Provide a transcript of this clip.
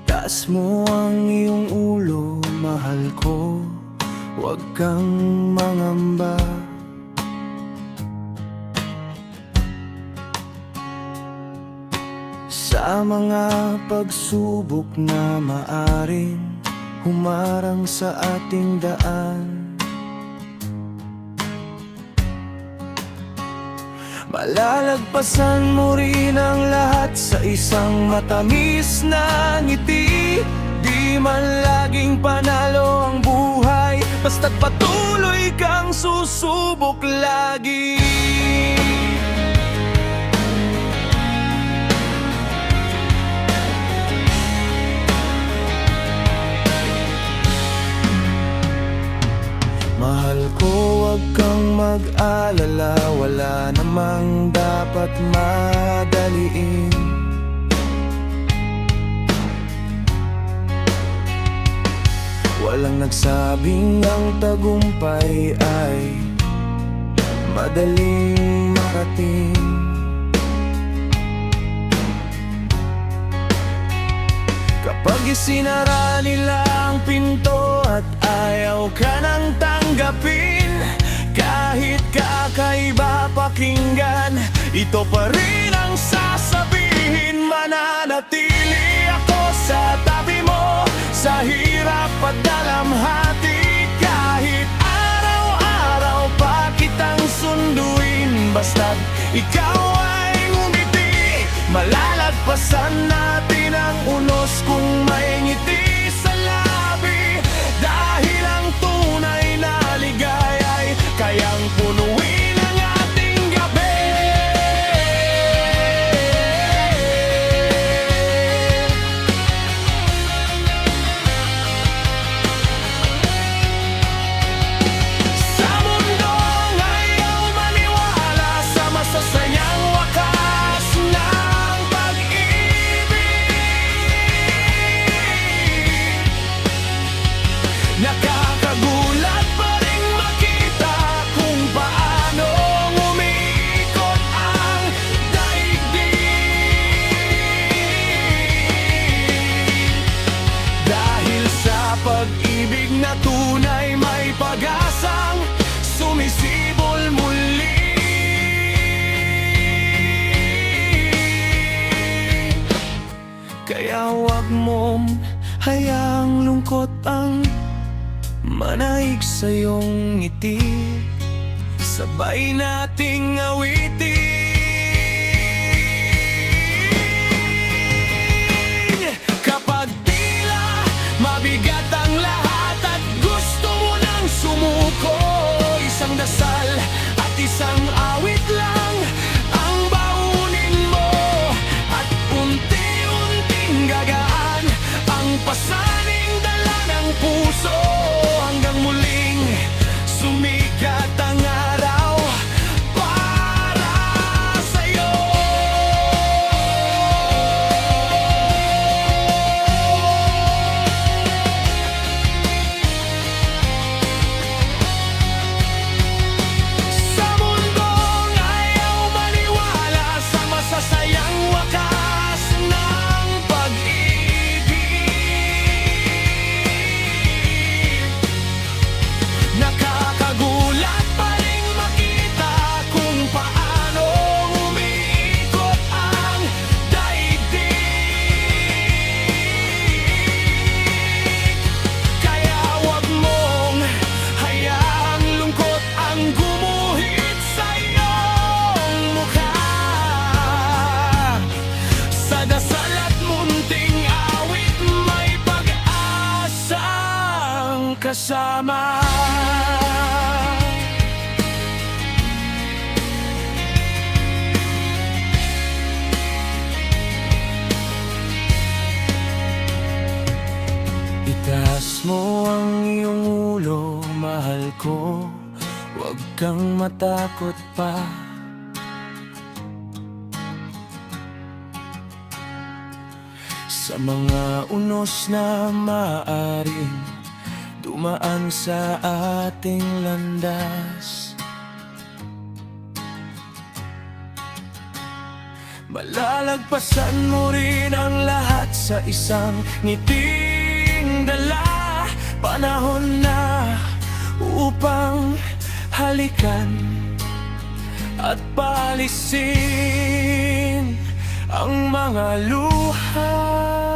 Itaas mo ang iyong ulo, mahal ko, huwag kang mangamba. Sa mga pagsubok na maaring humarang sa ating daan, malalagpasan mo rin ang lahat sa isang matamis na ngiti. Di man laging panalo ang buhay, basta't patuloy kang susubok lagi. Mahal ko, huwag kang mag-alala, wala namang dapat madaliin. Walang nagsabing ang tagumpay ay madaling marating. Kapag isinara nila ang pinto at ayaw ka nang tanggapin, kahit kakaiba pakinggan, ito pa rin ang sasabihin. Mananatili ako sa tabi mo, sa hirap at dalamhati. Kahit araw-araw pa kitang sunduin, basta't ikaw ay ngumiti. Malalagpasan natin ang unos kung may ngiti sa labi, dahil ang tunay na ligaya'y kayang punuin ang ating gabi. Sa mundong ayaw maniwala sa masasayang wakas ng nakakagulat pa rin makita kung paano umiikot ang daigdig. Dahil sa pag-ibig na tunay, may pag-asang sumisibol muli. Kaya huwag mong hayaang lungkot ang manaig sa iyong ngiti, sabay nating awitin. Kapag tila mabigat ang lahat at gusto mo nang sumuko, isang dasal at isang awit lang ang baunin mo, at unti-unting gagaan ang pasaning dala ng puso, hanggang muling sumikat ang araw para sa'yo. Sa mundong ayaw maniwala sa masasayang wakas ng pag-ibig, nakakagulat pa rin makita kung paano umiikot ang daigdig. Kaya huwag mong hayaang lungkot ang gumuhit sa iyong mukha. Sa dasal at munting awit, may pag-asang kasama. Itaas mo ang iyong ulo, mahal ko, huwag kang matakot pa. Sa mga unos na maaaring dumaan sa ating landas, Malalagpasan mo rin ang lahat sa isang ngiting dala. Panahon na upang halikan at paalisin ang mga luha.